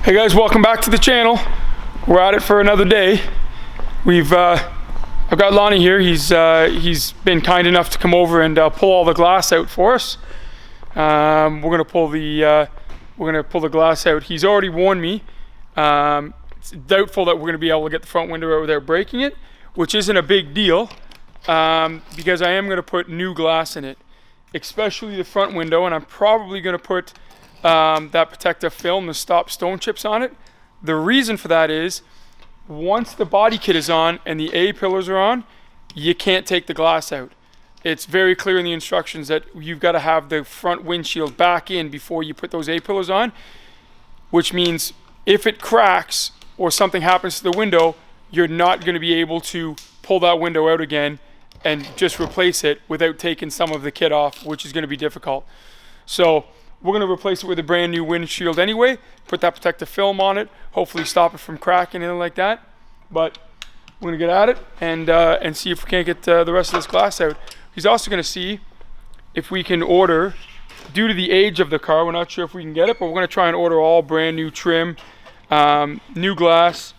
Hey guys, welcome back to the channel. We're at it for another day. I've got Lonnie here. He's been kind enough to come over and pull all the glass out for us. We're gonna pull the glass out. He's already warned me. It's doubtful that we're gonna be able to get the front window out without breaking it, which isn't a big deal because I am gonna put new glass in it, especially the front window, and I'm probably gonna put that protective film to stop stone chips on it. The reason for that is once the body kit is on and the A-pillars are on, you can't take the glass out. It's very clear in the instructions that you've got to have the front windshield back in before you put those A-pillars on, which means if it cracks or something happens to the window, you're not going to be able to pull that window out again and just replace it without taking some of the kit off, which is going to be difficult. So we're going to replace it with a brand new windshield anyway, put that protective film on it, hopefully stop it from cracking and like that. But we're going to get at it and see if we can't get the rest of this glass out. He's also going to see if we can order, due to the age of the car, we're not sure if we can get it, but we're going to try and order all brand new trim, new glass,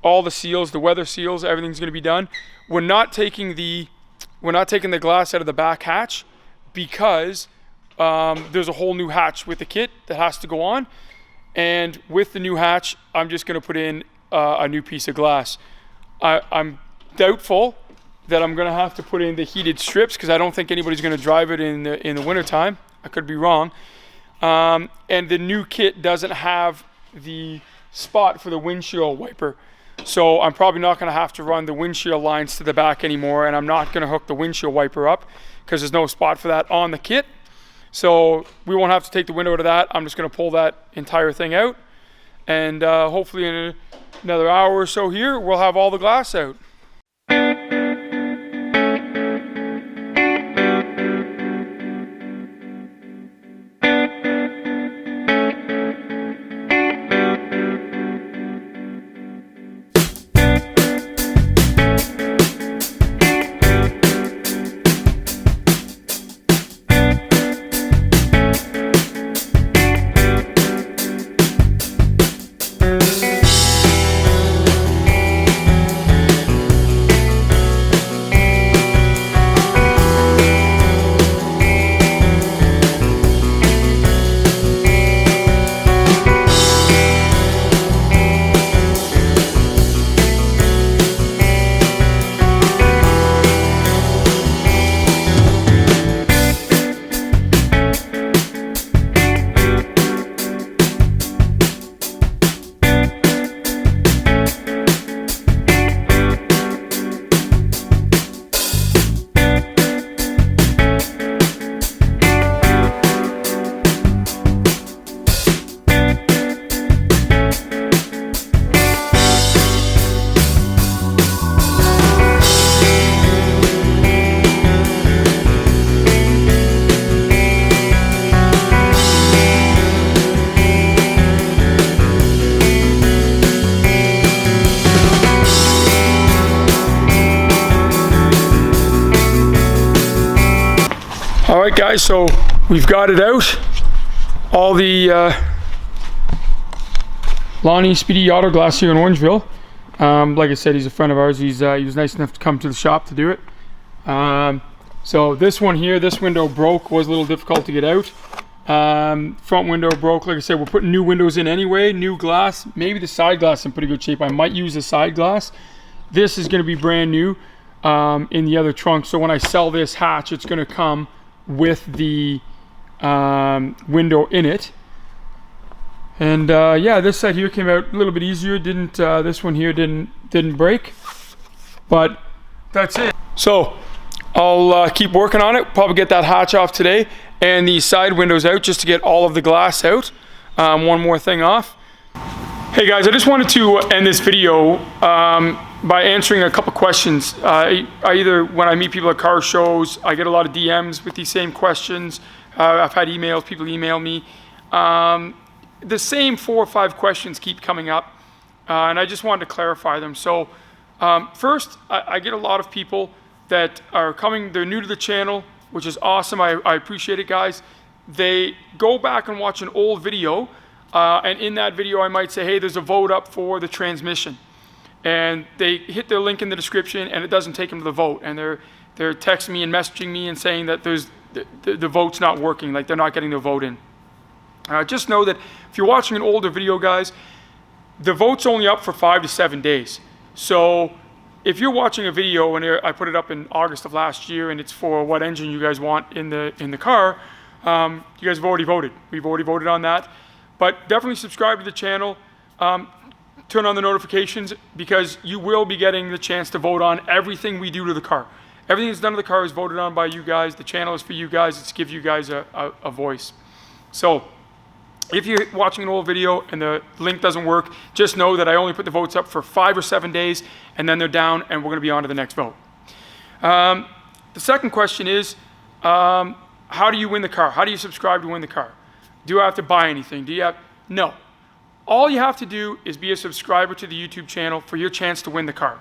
all the seals, the weather seals, everything's going to be done. We're not taking the glass out of the back hatch because there's a whole new hatch with the kit that has to go on, and with the new hatch I'm just going to put in a new piece of glass. I'm doubtful that I'm going to have to put in the heated strips because I don't think anybody's going to drive it in the winter time. I could be wrong. And the new kit doesn't have the spot for the windshield wiper, so I'm probably not going to have to run the windshield lines to the back anymore, and I'm not going to hook the windshield wiper up because there's no spot for that on the kit. So we won't have to take the window out of that. I'm just going to pull that entire thing out, and hopefully in another hour or so here, we'll have all the glass out. All right guys, so we've got it out. All the Lonnie Speedy Auto Glass here in Orangeville. Like I said, he's a friend of ours. He was nice enough to come to the shop to do it. So this one here, this window broke, was a little difficult to get out. Front window broke. Like I said, we're putting new windows in anyway, new glass. Maybe the side glass is in pretty good shape. I might use the side glass. This is going to be brand new in the other trunk. So when I sell this hatch, it's going to come with the window in it. And yeah, this side here came out a little bit easier. This one here didn't break, but that's it. So I'll keep working on it, probably get that hatch off today and the side windows out just to get all of the glass out. One more thing off. Hey guys, I just wanted to end this video by answering a couple questions. Either when I meet people at car shows, I get a lot of DMs with these same questions. I've had emails, people email me. The same 4 or 5 questions keep coming up, and I just wanted to clarify them. So first, I get a lot of people that are coming, they're new to the channel, which is awesome. I appreciate it, guys. They go back and watch an old video And in that video, I might say, hey, there's a vote up for the transmission. And they hit the link in the description, and it doesn't take them to the vote. And they're texting me and messaging me and saying that the vote's not working, like they're not getting the vote in. Just know that if you're watching an older video, guys, the vote's only up for 5 to 7 days. So if you're watching a video, and I put it up in August of last year, and it's for what engine you guys want in the car, you guys have already voted. We've already voted on that. But definitely subscribe to the channel. Turn on the notifications, because you will be getting the chance to vote on everything we do to the car. Everything that's done to the car is voted on by you guys. The channel is for you guys. It's to give you guys a voice. So if you're watching an old video and the link doesn't work, just know that I only put the votes up for 5 or 7 days, and then they're down, and we're going to be on to the next vote. The second question is, how do you win the car? How do you subscribe to win the car? Do I have to buy anything? No. All you have to do is be a subscriber to the YouTube channel for your chance to win the car.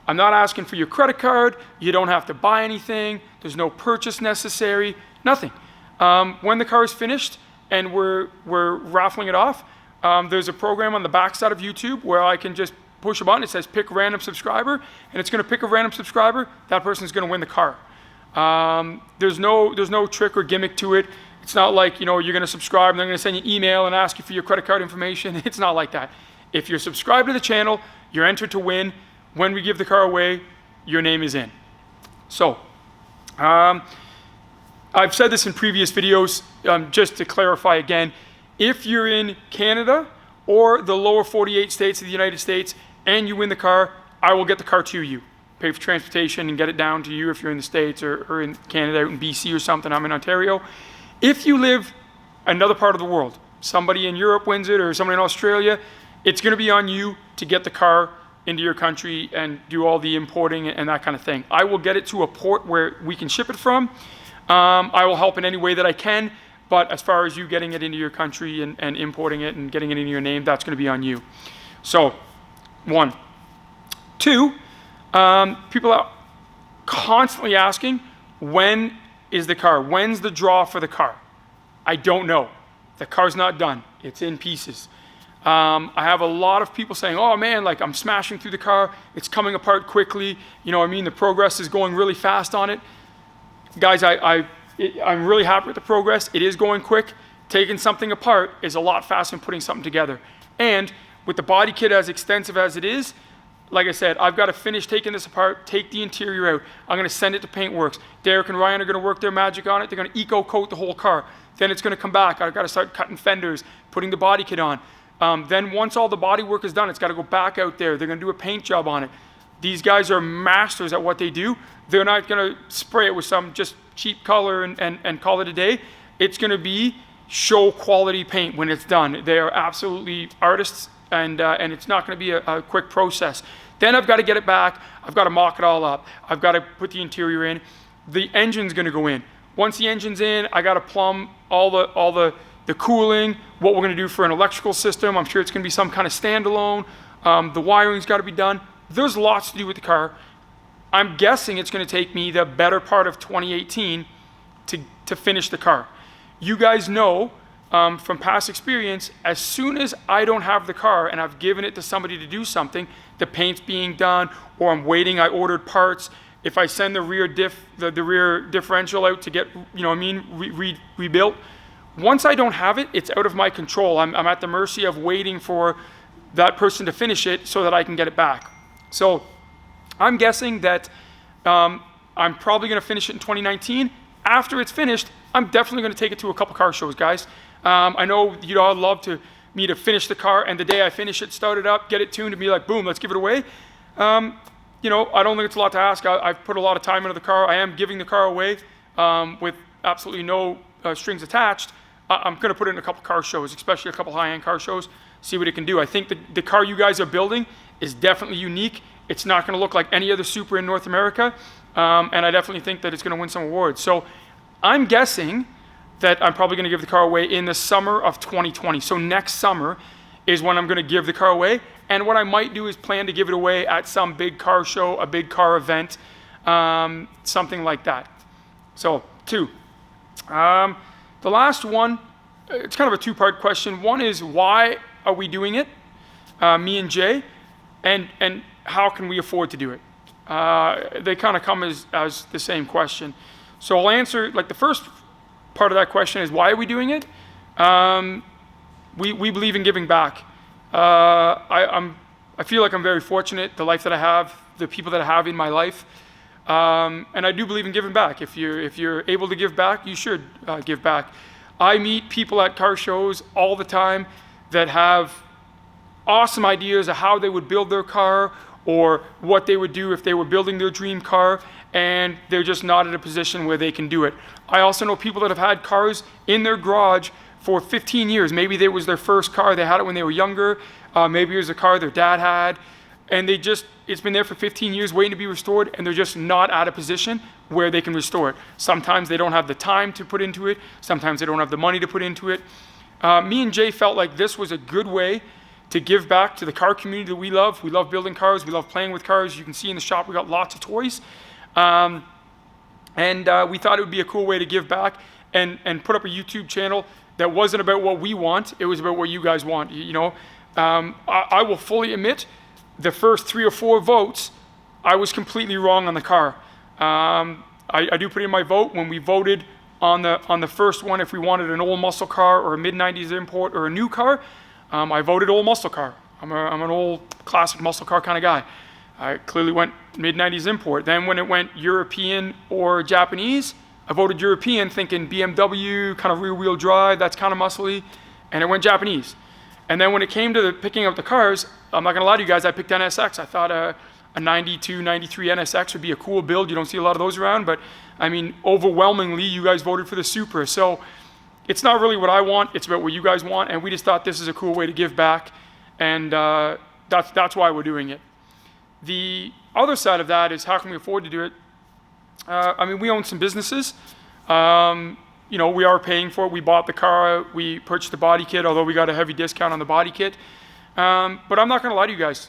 I'm not asking for your credit card. You don't have to buy anything. There's no purchase necessary, nothing. When the car is finished and we're raffling it off, there's a program on the backside of YouTube where I can just push a button. It says pick random subscriber, and it's going to pick a random subscriber. That person is going to win the car. There's no trick or gimmick to it. It's not like, you're going to subscribe and they're going to send you an email and ask you for your credit card information. It's not like that. If you're subscribed to the channel, you're entered to win. When we give the car away, your name is in. So, I've said this in previous videos, just to clarify again. If you're in Canada or the lower 48 states of the United States and you win the car, I will get the car to you. Pay for transportation and get it down to you if you're in the States or in Canada, out in BC or something. I'm in Ontario. If you live another part of the world, somebody in Europe wins it or somebody in Australia, it's going to be on you to get the car into your country and do all the importing and that kind of thing. I will get it to a port where we can ship it from. I will help in any way that I can, but as far as you getting it into your country and importing it and getting it into your name, that's going to be on you. So, 1. 2, people are constantly asking, when is the car? When's the draw for the car? I don't know. The car's not done. It's in pieces. I have a lot of people saying, oh man, like I'm smashing through the car. It's coming apart quickly. The progress is going really fast on it. Guys, I'm really happy with the progress. It is going quick. Taking something apart is a lot faster than putting something together. And with the body kit as extensive as it is, like I said, I've got to finish taking this apart, take the interior out. I'm going to send it to Paintworks. Derek and Ryan are going to work their magic on it. They're going to eco coat the whole car. Then it's going to come back. I've got to start cutting fenders, putting the body kit on. Then once all the body work is done, it's got to go back out there. They're going to do a paint job on it. These guys are masters at what they do. They're not going to spray it with some just cheap color and call it a day. It's going to be show quality paint when it's done. They are absolutely artists, and it's not going to be a quick process. Then I've got to get it back. I've got to mock it all up. I've got to put the interior in. The engine's going to go in. Once the engine's in, I got to plumb all the cooling, what we're going to do for an electrical system. I'm sure it's going to be some kind of standalone. The wiring's got to be done. There's lots to do with the car. I'm guessing it's going to take me the better part of 2018 to finish the car. You guys know from past experience, as soon as I don't have the car and I've given it to somebody to do something, the paint's being done, or I'm waiting, I ordered parts. If I send the rear rear differential out to get, rebuilt, once I don't have it, it's out of my control. I'm at the mercy of waiting for that person to finish it so that I can get it back. So I'm guessing that I'm probably going to finish it in 2019. After it's finished, I'm definitely going to take it to a couple car shows, guys. I know you'd all love me to finish the car, and the day I finish it, start it up, get it tuned, and be like, boom, let's give it away. I don't think it's a lot to ask. I've put a lot of time into the car. I am giving the car away with absolutely no strings attached. I'm going to put it in a couple car shows, especially a couple high-end car shows, see what it can do. I think the car you guys are building is definitely unique. It's not going to look like any other Supra in North America, and I definitely think that it's going to win some awards. So I'm guessing that I'm probably going to give the car away in the summer of 2020. So next summer is when I'm going to give the car away. And what I might do is plan to give it away at some big car show, a big car event, something like that. So 2. The last one it's kind of a two-part question. One is, why are we doing it, me and Jay, and how can we afford to do it? They kind of come as the same question. So I'll answer, like, the first part of that question is, why are we doing it? We believe in giving back. I feel like I'm very fortunate, the life that I have, the people that I have in my life, and I do believe in giving back. If you're able to give back, you should give back. I meet people at car shows all the time that have awesome ideas of how they would build their car or what they would do if they were building their dream car, and they're just not in a position where they can do it. I also know people that have had cars in their garage for 15 years. Maybe it was their first car. They had it when they were younger. Maybe it was a car their dad had, and it's been there for 15 years waiting to be restored, and they're just not at a position where they can restore it. Sometimes they don't have the time to put into it. Sometimes they don't have the money to put into it. Me and Jay felt like this was a good way to give back to the car community that we love. We love building cars. We love playing with cars. You can see in the shop we got lots of toys. And we thought it would be a cool way to give back and put up a YouTube channel that wasn't about what we want. It was about what you guys want. I will fully admit, the first 3 or 4 votes, I was completely wrong on the car. I do put in my vote when we voted on the first one, if we wanted an old muscle car or a mid-90s import or a new car. I voted old muscle car. I'm an old classic muscle car kind of guy. I clearly went mid-90s import. Then when it went European or Japanese, I voted European thinking BMW, kind of rear-wheel drive, that's kind of muscly, and it went Japanese. And then when it came to picking up the cars, I'm not going to lie to you guys, I picked NSX. I thought a 92, 93 NSX would be a cool build. You don't see a lot of those around, but I mean, overwhelmingly, you guys voted for the Supra. So it's not really what I want, it's about what you guys want, and we just thought this is a cool way to give back, and that's why we're doing it. The other side of that is, how can we afford to do it? I mean, we own some businesses. We are paying for it. We bought the car, we purchased the body kit, although we got a heavy discount on the body kit. But I'm not going to lie to you guys.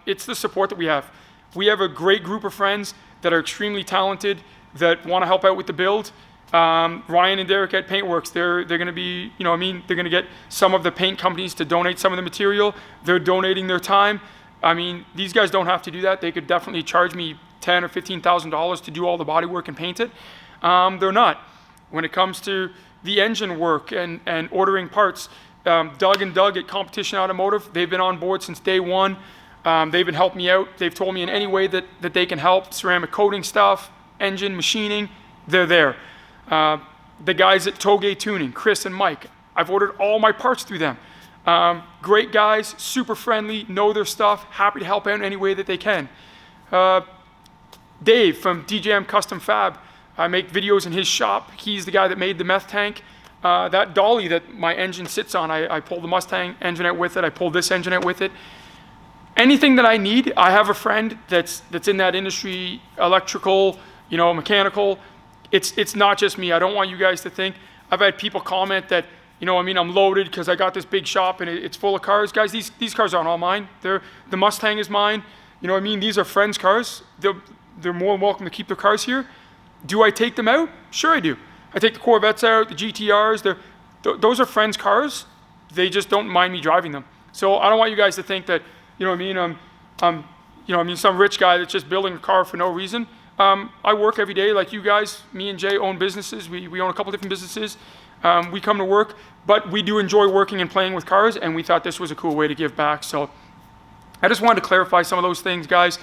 It's the support that we have. We have a great group of friends that are extremely talented, that want to help out with the build. Ryan and Derek at Paintworks, they're going to be, they're going to get some of the paint companies to donate some of the material. They're donating their time. I mean, these guys don't have to do that. They could definitely charge me $10,000 or $15,000 to do all the body work and paint it. They're not. When it comes to the engine work and ordering parts, Doug and Doug at Competition Automotive, they've been on board since day one. They've been helping me out. They've told me in any way that they can help, ceramic coating stuff, engine, machining, they're there. The guys at Toge Tuning, Chris and Mike, I've ordered all my parts through them. Great guys, super friendly, know their stuff, happy to help out in any way that they can. Dave from DJM Custom Fab, I make videos in his shop. He's the guy that made the meth tank. That dolly that my engine sits on, I pulled the Mustang engine out with it, I pulled this engine out with it. Anything that I need, I have a friend that's in that industry, electrical, mechanical. It's not just me. I don't want you guys to think. I've had people comment that, I'm loaded because I got this big shop and it's full of cars. Guys, these cars aren't all mine. The Mustang is mine. These are friends' cars. They're more than welcome to keep their cars here. Do I take them out? Sure I do. I take the Corvettes out, the GTRs. Those are friends' cars. They just don't mind me driving them. So I don't want you guys to think that, I'm some rich guy that's just building a car for no reason. I work every day like you guys. Me and Jay own businesses. We own a couple different businesses. We come to work, but we do enjoy working and playing with cars, and we thought this was a cool way to give back. So I just wanted to clarify some of those things, guys.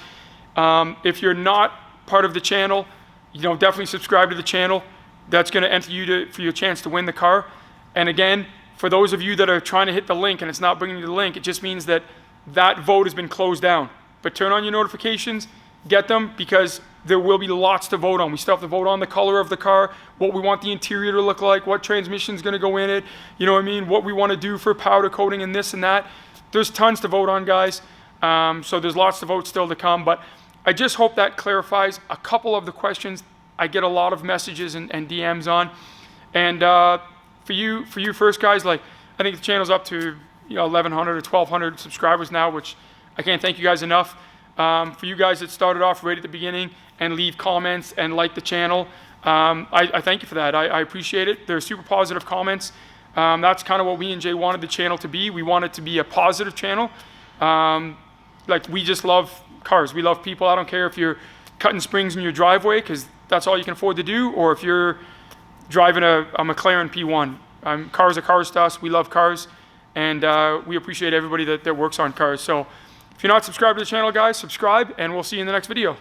If you're not part of the channel, definitely subscribe to the channel. That's going to enter you for your chance to win the car. And again, for those of you that are trying to hit the link and it's not bringing you the link, it just means that vote has been closed down. But turn on your notifications, get them, because there will be lots to vote on. We still have to vote on the color of the car, what we want the interior to look like, what transmission's going to go in it, what we want to do for powder coating and this and that. There's tons to vote on, guys. So there's lots of votes still to come, but I just hope that clarifies a couple of the questions I get a lot of messages and DMs on. And for you first, guys, I think the channel's up to 1,100 or 1,200 subscribers now, which I can't thank you guys enough. For you guys that started off right at the beginning and leave comments and like the channel, I thank you for that. I appreciate it. They're super positive comments. That's kind of what we and Jay wanted the channel to be. We want it to be a positive channel. Like, we just love cars. We love people. I don't care if you're cutting springs in your driveway because that's all you can afford to do, or if you're driving a McLaren P1. Cars are cars to us. We love cars, and we appreciate everybody that works on cars. So if you're not subscribed to the channel, guys, subscribe, and we'll see you in the next video.